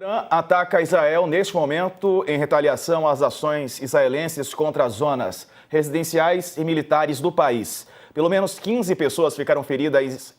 Irã ataca Israel neste momento em retaliação às ações israelenses contra as zonas residenciais e militares do país. Pelo menos 15 pessoas ficaram feridas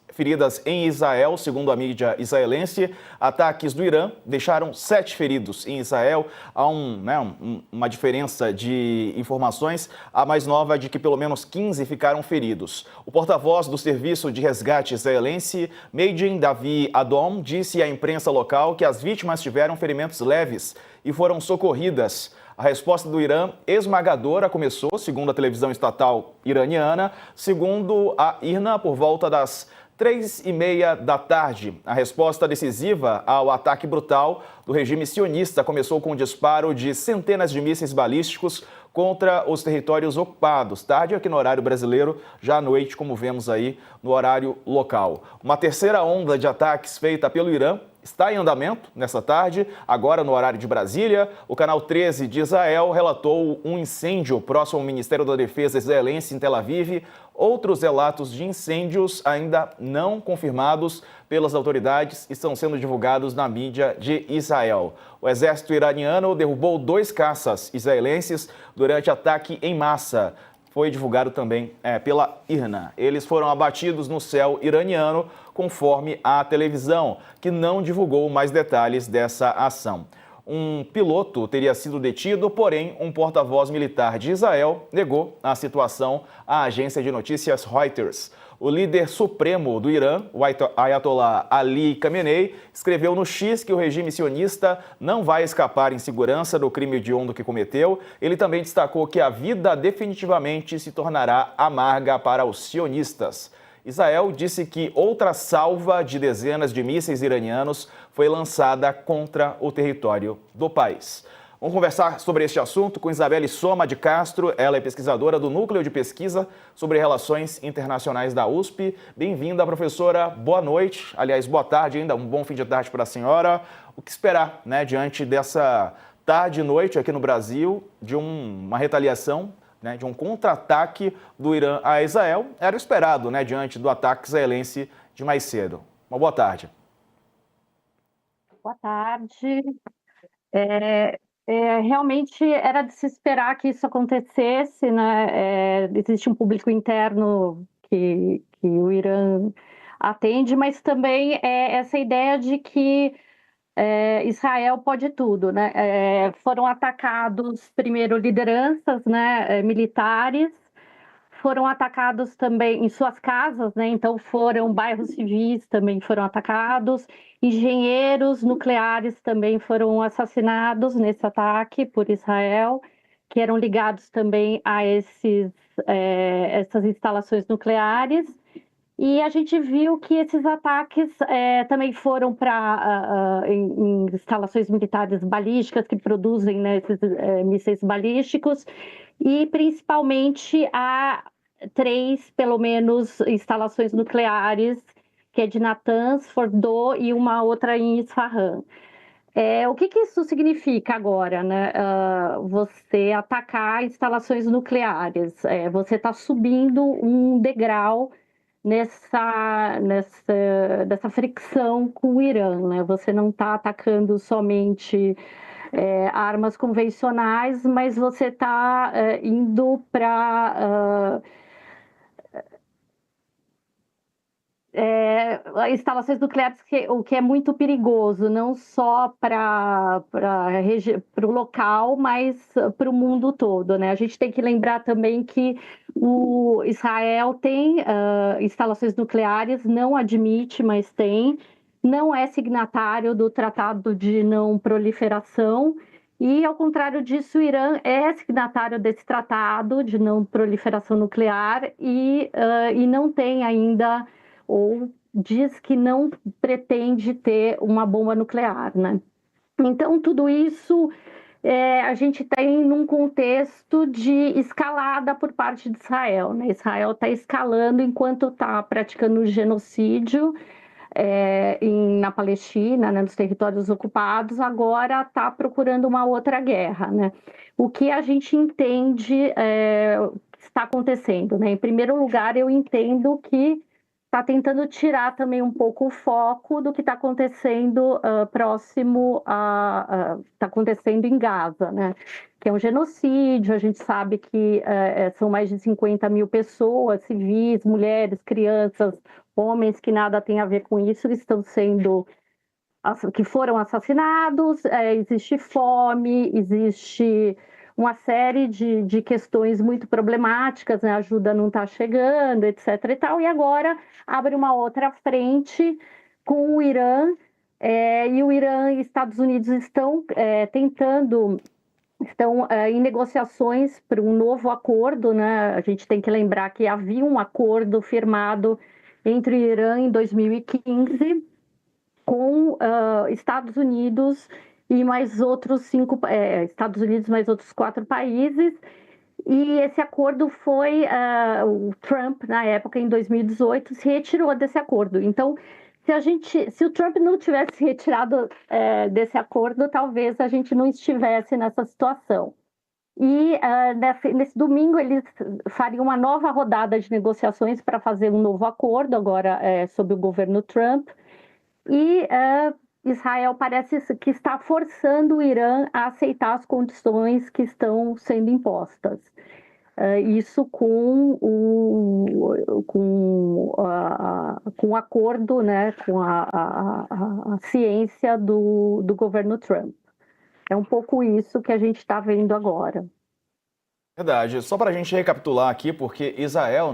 em Israel, segundo a mídia israelense. Ataques do Irã deixaram 7 feridos em Israel. Há uma diferença de informações. A mais nova é de que pelo menos 15 ficaram feridos. O porta-voz do Serviço de Resgate israelense, Meidin Davi Adom, disse à imprensa local que as vítimas tiveram ferimentos leves e foram socorridas. A resposta do Irã esmagadora começou, segundo a televisão estatal iraniana, segundo a IRNA, por volta das 3h30 da tarde. A resposta decisiva ao ataque brutal do regime sionista começou com o disparo de centenas de mísseis balísticos contra os territórios ocupados. Tarde aqui no horário brasileiro, já à noite, como vemos aí no horário local. Uma terceira onda de ataques feita pelo Irã está em andamento nesta tarde, agora no horário de Brasília. O canal 13 de Israel relatou um incêndio próximo ao Ministério da Defesa israelense em Tel Aviv. Outros relatos de incêndios ainda não confirmados pelas autoridades estão sendo divulgados na mídia de Israel. O exército iraniano derrubou 2 caças israelenses durante ataque em massa. Foi divulgado também pela IRNA. Eles foram abatidos no céu iraniano, conforme a televisão, que não divulgou mais detalhes dessa ação. Um piloto teria sido detido, porém, um porta-voz militar de Israel negou a situação à agência de notícias Reuters. O líder supremo do Irã, o Ayatollah Ali Khamenei, escreveu no X que o regime sionista não vai escapar em segurança do crime hediondo que cometeu. Ele também destacou que a vida definitivamente se tornará amarga para os sionistas. Israel disse que outra salva de dezenas de mísseis iranianos foi lançada contra o território do país. Vamos conversar sobre este assunto com Isabelle Soma de Castro. Ela é pesquisadora do Núcleo de Pesquisa sobre Relações Internacionais da USP. Bem-vinda, professora. Boa noite. Aliás, boa tarde ainda. Um bom fim de tarde para a senhora. O que esperar, diante dessa tarde e noite aqui no Brasil, de uma retaliação, de um contra-ataque do Irã a Israel? Era esperado, diante do ataque israelense de mais cedo. Uma boa tarde. Boa tarde. Realmente era de se esperar que isso acontecesse, existe um público interno que o Irã atende, mas também essa ideia de que Israel pode tudo, foram atacados primeiro lideranças, militares, foram atacados também em suas casas, então foram bairros civis também foram atacados, engenheiros nucleares também foram assassinados nesse ataque por Israel, que eram ligados também a essas instalações nucleares. E a gente viu que esses ataques também foram em instalações militares balísticas que produzem esses mísseis balísticos, e principalmente a 3, pelo menos, instalações nucleares, que é de Natanz, Fordow e uma outra em Isfahan. O que isso significa agora, você atacar instalações nucleares? Você está subindo um degrau dessa fricção com o Irã, Você não está atacando somente armas convencionais, mas você está indo para instalações nucleares, o que é muito perigoso, não só para o local, mas para o mundo todo, A gente tem que lembrar também que o Israel tem instalações nucleares, não admite, mas tem, não é signatário do Tratado de Não Proliferação, e, ao contrário disso, o Irã é signatário desse Tratado de Não Proliferação Nuclear e não tem ainda, ou diz que não pretende ter uma bomba nuclear, Então, tudo isso a gente tem num contexto de escalada por parte de Israel, Israel está escalando enquanto está praticando genocídio na Palestina, nos territórios ocupados, agora está procurando uma outra guerra, O que a gente entende está acontecendo, Em primeiro lugar, eu entendo que está tentando tirar também um pouco o foco do que está acontecendo próximo está acontecendo em Gaza, né? Que é um genocídio. A gente sabe que são mais de 50 mil pessoas, civis, mulheres, crianças, homens que nada têm a ver com isso, que foram assassinados. Existe fome, existe uma série de questões muito problemáticas, né? A ajuda não está chegando, etc. e tal. E agora abre uma outra frente com o Irã, e o Irã e Estados Unidos estão em negociações para um novo acordo, né? A gente tem que lembrar que havia um acordo firmado entre o Irã em 2015 com Estados Unidos e mais outros Estados Unidos mais outros 4 países. E esse acordo foi o Trump, na época, em 2018, se retirou desse acordo. Então, se o Trump não tivesse retirado desse acordo, talvez a gente não estivesse nessa situação. E nesse domingo eles fariam uma nova rodada de negociações para fazer um novo acordo, agora sob o governo Trump. E Israel parece que está forçando o Irã a aceitar as condições que estão sendo impostas. Isso com o acordo, né, com a ciência do governo Trump. É um pouco isso que a gente está vendo agora. Verdade. Só para a gente recapitular aqui, porque Israel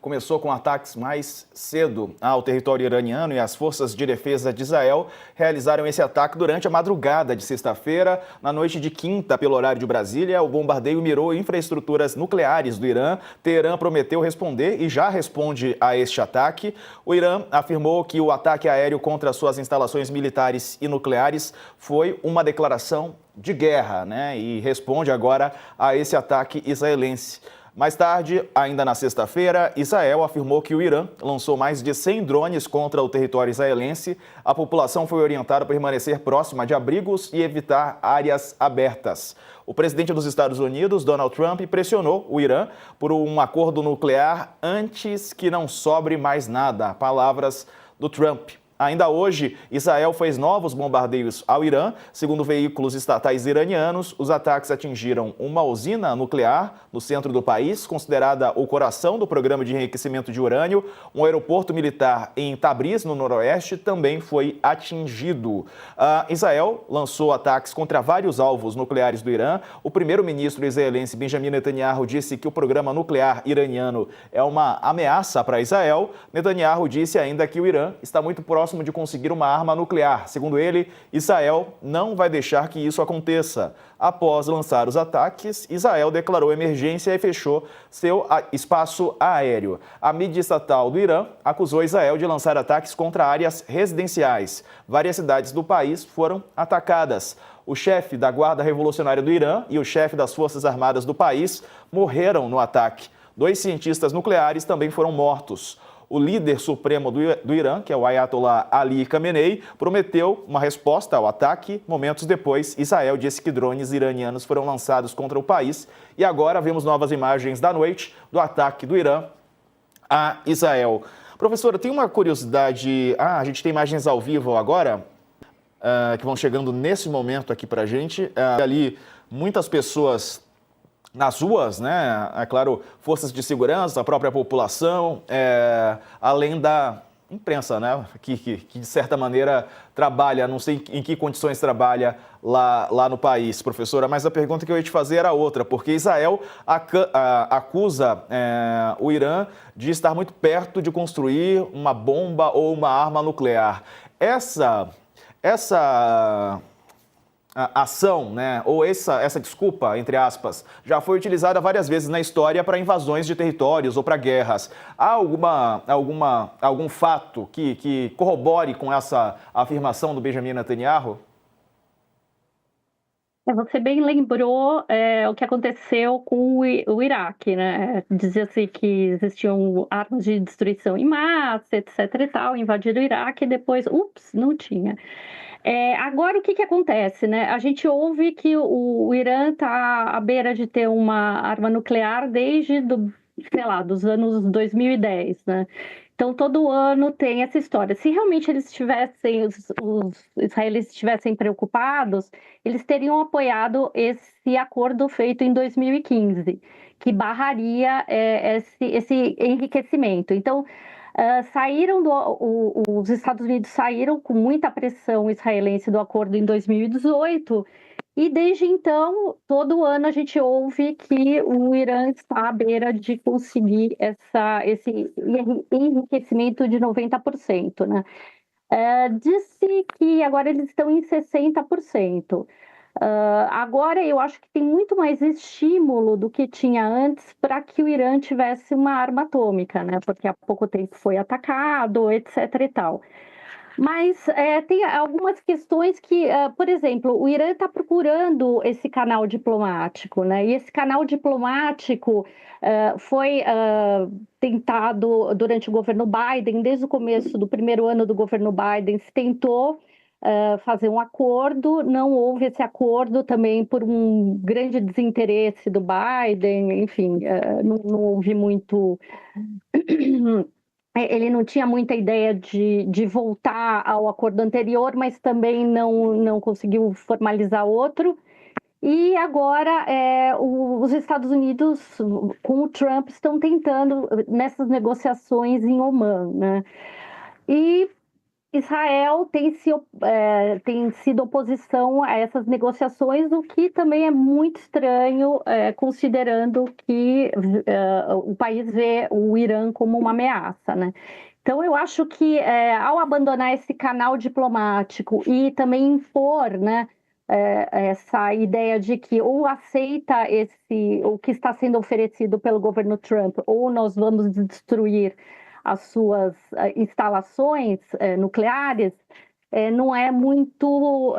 começou com ataques mais cedo ao território iraniano e as forças de defesa de Israel realizaram esse ataque durante a madrugada de sexta-feira. Na noite de quinta, pelo horário de Brasília, o bombardeio mirou infraestruturas nucleares do Irã. Teherã prometeu responder e já responde a este ataque. O Irã afirmou que o ataque aéreo contra suas instalações militares e nucleares foi uma declaração de guerra, né? E responde agora a esse ataque israelense. Mais tarde, ainda na sexta-feira, Israel afirmou que o Irã lançou mais de 100 drones contra o território israelense. A população foi orientada a permanecer próxima de abrigos e evitar áreas abertas. O presidente dos Estados Unidos, Donald Trump, pressionou o Irã por um acordo nuclear antes que não sobre mais nada. Palavras do Trump. Ainda hoje, Israel fez novos bombardeios ao Irã. Segundo veículos estatais iranianos, os ataques atingiram uma usina nuclear no centro do país, considerada o coração do programa de enriquecimento de urânio. Um aeroporto militar em Tabriz, no noroeste, também foi atingido. Israel lançou ataques contra vários alvos nucleares do Irã. O primeiro-ministro israelense Benjamin Netanyahu disse que o programa nuclear iraniano é uma ameaça para Israel. Netanyahu disse ainda que o Irã está muito próximo de conseguir uma arma nuclear. Segundo ele, Israel não vai deixar que isso aconteça. Após lançar os ataques, Israel declarou emergência e fechou seu espaço aéreo. A mídia estatal do Irã acusou Israel de lançar ataques contra áreas residenciais. Várias cidades do país foram atacadas. O chefe da Guarda Revolucionária do Irã e o chefe das Forças Armadas do país morreram no ataque. 2 cientistas nucleares também foram mortos. O líder supremo do Irã, que é o Ayatollah Ali Khamenei, prometeu uma resposta ao ataque. Momentos depois, Israel disse que drones iranianos foram lançados contra o país. E agora vemos novas imagens da noite do ataque do Irã a Israel. Professora, tem uma curiosidade. A gente tem imagens ao vivo agora, que vão chegando nesse momento aqui para a gente. Ali, muitas pessoas nas ruas, né? É claro, forças de segurança, a própria população, além da imprensa, né? Que de certa maneira trabalha, não sei em que condições trabalha lá no país, professora, mas a pergunta que eu ia te fazer era outra, porque Israel acusa o Irã de estar muito perto de construir uma bomba ou uma arma nuclear. Essa ação, né, ou essa desculpa, entre aspas, já foi utilizada várias vezes na história para invasões de territórios ou para guerras. Há algum fato que corrobore com essa afirmação do Benjamin Netanyahu? Você bem lembrou o que aconteceu com o Iraque, né? Dizia-se que existiam armas de destruição em massa, etc. e tal, invadiram o Iraque e depois, não tinha. Agora, o que acontece, né? A gente ouve que o Irã está à beira de ter uma arma nuclear desde sei lá, dos anos 2010, né? Então, todo ano tem essa história. Se realmente eles tivessem, os israelenses estivessem preocupados, eles teriam apoiado esse acordo feito em 2015, que barraria esse enriquecimento. Então, os Estados Unidos saíram com muita pressão israelense do acordo em 2018, e desde então, todo ano a gente ouve que o Irã está à beira de conseguir esse enriquecimento de 90%, né? Disse que agora eles estão em 60%. Agora eu acho que tem muito mais estímulo do que tinha antes para que o Irã tivesse uma arma atômica, né? Porque há pouco tempo foi atacado, etc. e tal. Mas tem algumas questões que, por exemplo, o Irã está procurando esse canal diplomático, né? E esse canal diplomático foi tentado durante o governo Biden, desde o começo do primeiro ano do governo Biden, se tentou fazer um acordo, não houve esse acordo também por um grande desinteresse do Biden, enfim, não houve muito. Ele não tinha muita ideia de voltar ao acordo anterior, mas também não conseguiu formalizar outro. E agora os Estados Unidos, com o Trump, estão tentando nessas negociações em Omã, né? E Israel tem sido oposição a essas negociações, o que também é muito estranho, considerando que o país vê o Irã como uma ameaça, né? Então, eu acho que ao abandonar esse canal diplomático e também impor, né, essa ideia de que ou aceita o que está sendo oferecido pelo governo Trump, ou nós vamos destruir as suas instalações nucleares, não é muito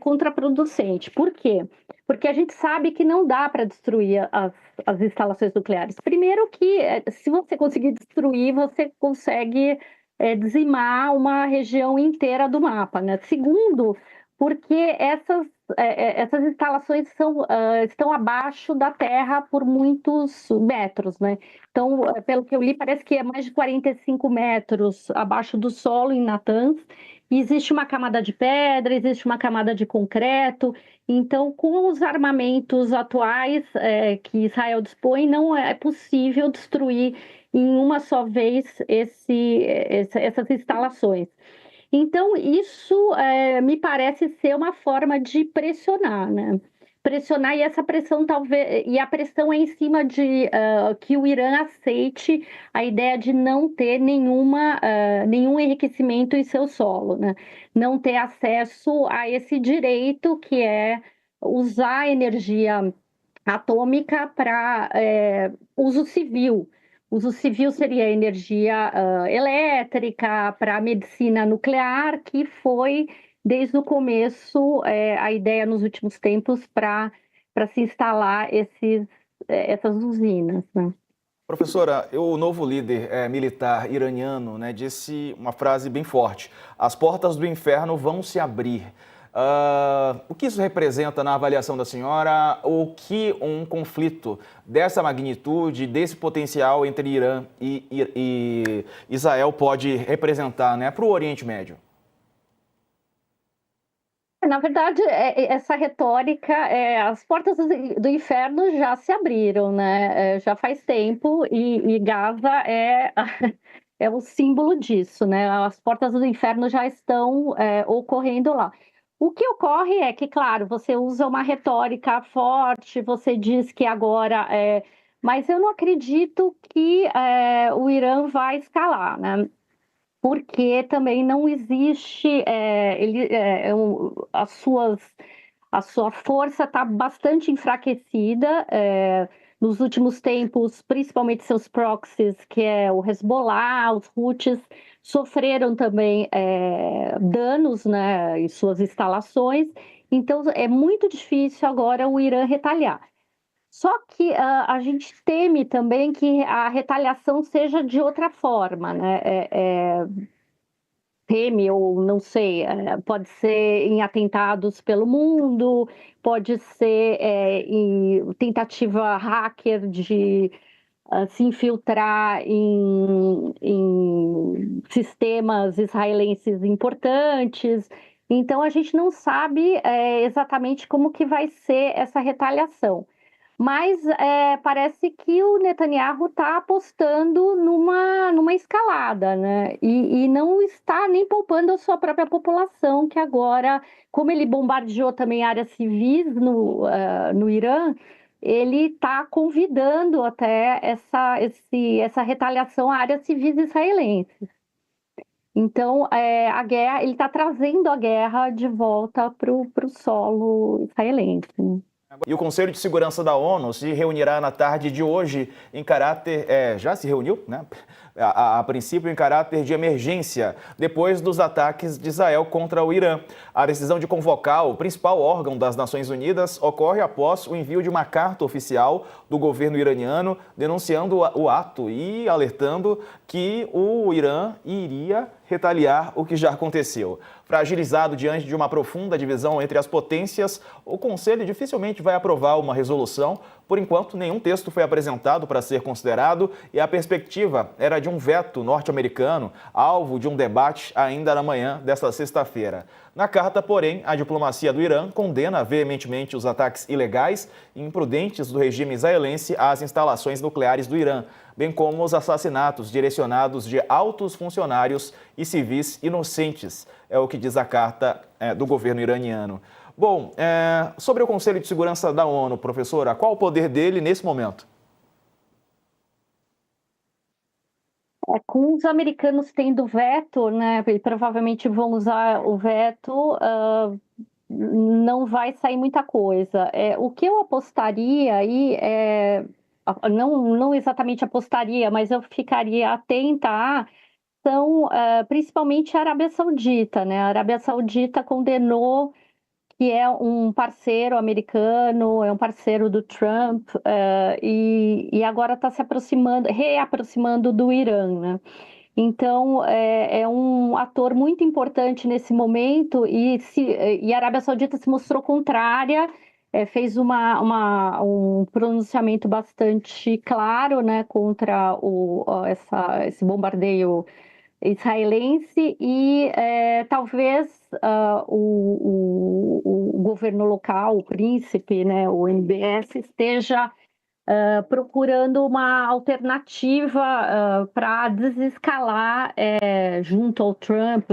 contraproducente. Por quê? Porque a gente sabe que não dá para destruir as instalações nucleares. Primeiro que, se você conseguir destruir, você consegue dizimar uma região inteira do mapa, né? Segundo, porque essas instalações estão abaixo da terra por muitos metros, né? Então, pelo que eu li, parece que é mais de 45 metros abaixo do solo em Natanz. E existe uma camada de pedra, existe uma camada de concreto. Então, com os armamentos atuais que Israel dispõe, não é possível destruir em uma só vez essas instalações. Então, isso me parece ser uma forma de pressionar, né? Pressionar, e essa pressão talvez, e a pressão é em cima de que o Irã aceite a ideia de não ter nenhum enriquecimento em seu solo, né? Não ter acesso a esse direito que é usar a energia atômica para uso civil. Uso civil seria energia elétrica para a medicina nuclear, que foi, desde o começo, a ideia nos últimos tempos para se instalar essas usinas, né? Professora, o novo líder militar iraniano, né, disse uma frase bem forte: as portas do inferno vão se abrir. O que isso representa na avaliação da senhora? O que um conflito dessa magnitude, desse potencial entre Irã e Israel pode representar, né, para o Oriente Médio? Na verdade, essa retórica, as portas do inferno já se abriram, né? Já faz tempo, e Gaza é o símbolo disso, né? As portas do inferno já estão ocorrendo lá. O que ocorre é que, claro, você usa uma retórica forte, você diz que agora mas eu não acredito que o Irã vai escalar, né? Porque também não existe, a sua força está bastante enfraquecida nos últimos tempos, principalmente seus proxies, que é o Hezbollah, os Houthis, sofreram também danos, né, em suas instalações. Então, é muito difícil agora o Irã retaliar. Só que a gente teme também que a retaliação seja de outra forma, né? Teme, ou não sei, pode ser em atentados pelo mundo, pode ser em tentativa hacker se infiltrar em sistemas israelenses importantes. Então, a gente não sabe exatamente como que vai ser essa retaliação. Mas parece que o Netanyahu está apostando numa escalada, né? E não está nem poupando a sua própria população, que agora, como ele bombardeou também áreas civis no Irã, ele está convidando até essa retaliação a áreas civis israelenses. Então, a guerra, ele está trazendo a guerra de volta para o solo israelense, né? E o Conselho de Segurança da ONU se reunirá na tarde de hoje em caráter... já se reuniu, né? A princípio em caráter de emergência, depois dos ataques de Israel contra o Irã. A decisão de convocar o principal órgão das Nações Unidas ocorre após o envio de uma carta oficial do governo iraniano denunciando o ato e alertando que o Irã iria retaliar o que já aconteceu. Fragilizado diante de uma profunda divisão entre as potências, o Conselho dificilmente vai aprovar uma resolução. Por enquanto, nenhum texto foi apresentado para ser considerado e a perspectiva era de um veto norte-americano, alvo de um debate ainda na manhã desta sexta-feira. Na carta, porém, a diplomacia do Irã condena veementemente os ataques ilegais e imprudentes do regime israelense às instalações nucleares do Irã, bem como os assassinatos direcionados de altos funcionários e civis inocentes, é o que diz a carta do governo iraniano. Bom, sobre o Conselho de Segurança da ONU, professora, qual o poder dele nesse momento? Com os americanos tendo veto, né, e provavelmente vão usar o veto, não vai sair muita coisa. O que eu apostaria aí, não exatamente apostaria, mas eu ficaria atenta são principalmente a Arábia Saudita, né? A Arábia Saudita condenou que é um parceiro americano, é um parceiro do Trump, e agora está se reaproximando do Irã, né? Então, é um ator muito importante nesse momento e a Arábia Saudita se mostrou contrária, fez um pronunciamento bastante claro, né, contra esse bombardeio israelense e talvez o governo local, o príncipe, né, o MBS, esteja procurando uma alternativa para desescalar, junto ao Trump,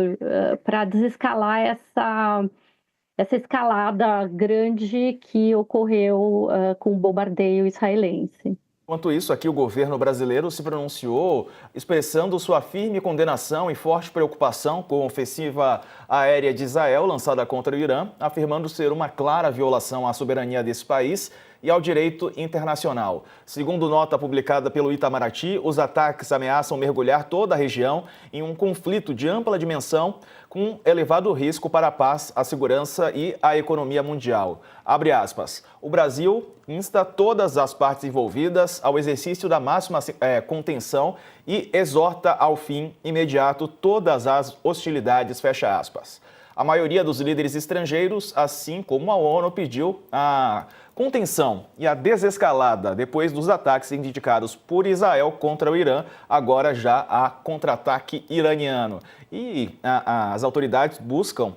para desescalar essa escalada grande que ocorreu com o bombardeio israelense. Enquanto isso, aqui o governo brasileiro se pronunciou expressando sua firme condenação e forte preocupação com a ofensiva aérea de Israel lançada contra o Irã, afirmando ser uma clara violação à soberania desse país e ao direito internacional. Segundo nota publicada pelo Itamaraty, os ataques ameaçam mergulhar toda a região em um conflito de ampla dimensão com elevado risco para a paz, a segurança e a economia mundial. Abre aspas. O Brasil insta todas as partes envolvidas ao exercício da máxima contenção e exorta ao fim imediato todas as hostilidades, fecha aspas. A maioria dos líderes estrangeiros, assim como a ONU, pediu a contenção e a desescalada depois dos ataques indicados por Israel contra o Irã, agora já há contra-ataque iraniano. E as autoridades buscam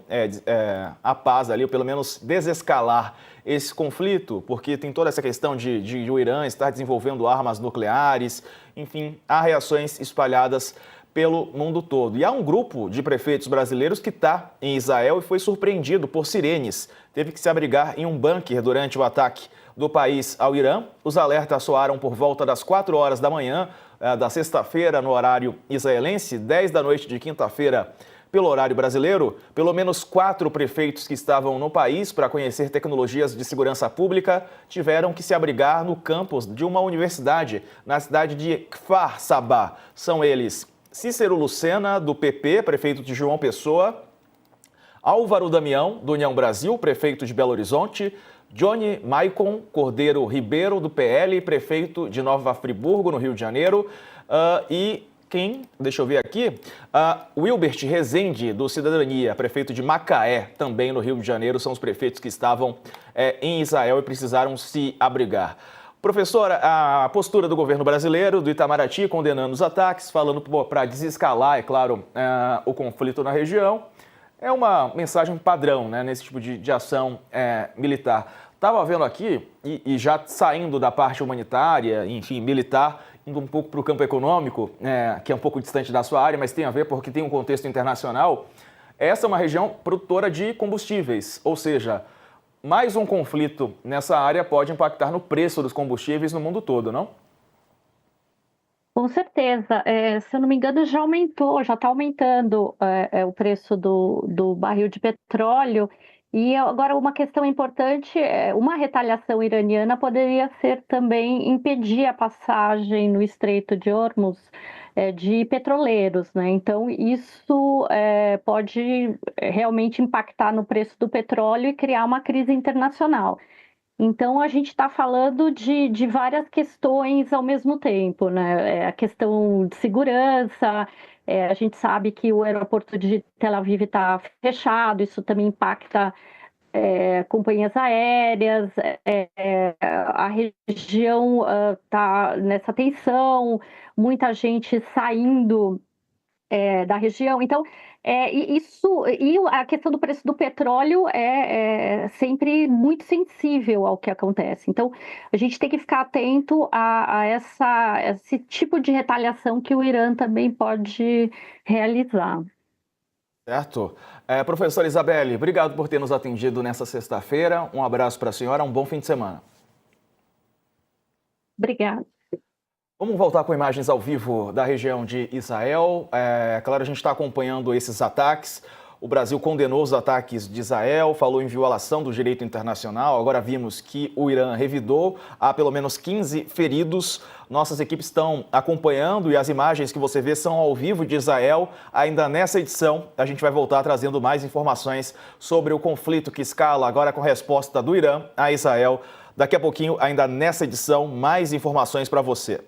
a paz ali, ou pelo menos desescalar esse conflito, porque tem toda essa questão de o Irã estar desenvolvendo armas nucleares, enfim, há reações espalhadas pelo mundo todo. E há um grupo de prefeitos brasileiros que está em Israel e foi surpreendido por sirenes. Teve que se abrigar em um bunker durante o ataque do país ao Irã. Os alertas soaram por volta das 4 horas da manhã da sexta-feira no horário israelense, 10 da noite de quinta-feira pelo horário brasileiro. Pelo menos 4 prefeitos que estavam no país para conhecer tecnologias de segurança pública tiveram que se abrigar no campus de uma universidade na cidade de Kfar Saba. São eles Cícero Lucena, do PP, prefeito de João Pessoa, Álvaro Damião, do União Brasil, prefeito de Belo Horizonte, Johnny Maicon Cordeiro Ribeiro, do PL, prefeito de Nova Friburgo, no Rio de Janeiro, deixa eu ver aqui, Wilbert Rezende, do Cidadania, prefeito de Macaé, também no Rio de Janeiro, são os prefeitos que estavam em Israel e precisaram se abrigar. Professora, a postura do governo brasileiro, do Itamaraty, condenando os ataques, falando para desescalar, é claro, o conflito na região, é uma mensagem padrão, né, nesse tipo de ação militar. Estava vendo aqui, e já saindo da parte humanitária, enfim, militar, indo um pouco para o campo econômico, que é um pouco distante da sua área, mas tem a ver porque tem um contexto internacional. Essa é uma região produtora de combustíveis, ou seja, mais um conflito nessa área pode impactar no preço dos combustíveis no mundo todo, não? Com certeza. Se eu não me engano, já aumentou, já está aumentando o preço do barril de petróleo. E agora uma questão importante, uma retaliação iraniana poderia ser também impedir a passagem no Estreito de Hormuz de petroleiros, né? Então isso pode realmente impactar no preço do petróleo e criar uma crise internacional. Então, a gente está falando de várias questões ao mesmo tempo, né? A questão de segurança, a gente sabe que o aeroporto de Tel Aviv está fechado, isso também impacta companhias aéreas, a região está nessa tensão, muita gente saindo da região. Então, e a questão do preço do petróleo é sempre muito sensível ao que acontece. Então, a gente tem que ficar atento a esse tipo de retaliação que o Irã também pode realizar. Certo. Professora Isabelle, obrigado por ter nos atendido nessa sexta-feira. Um abraço para a senhora, um bom fim de semana. Obrigada. Vamos voltar com imagens ao vivo da região de Israel. Claro, a gente está acompanhando esses ataques. O Brasil condenou os ataques de Israel, falou em violação do direito internacional. Agora vimos que o Irã revidou. Há pelo menos 15 feridos. Nossas equipes estão acompanhando e as imagens que você vê são ao vivo de Israel. Ainda nessa edição, a gente vai voltar trazendo mais informações sobre o conflito que escala agora com a resposta do Irã a Israel. Daqui a pouquinho, ainda nessa edição, mais informações para você.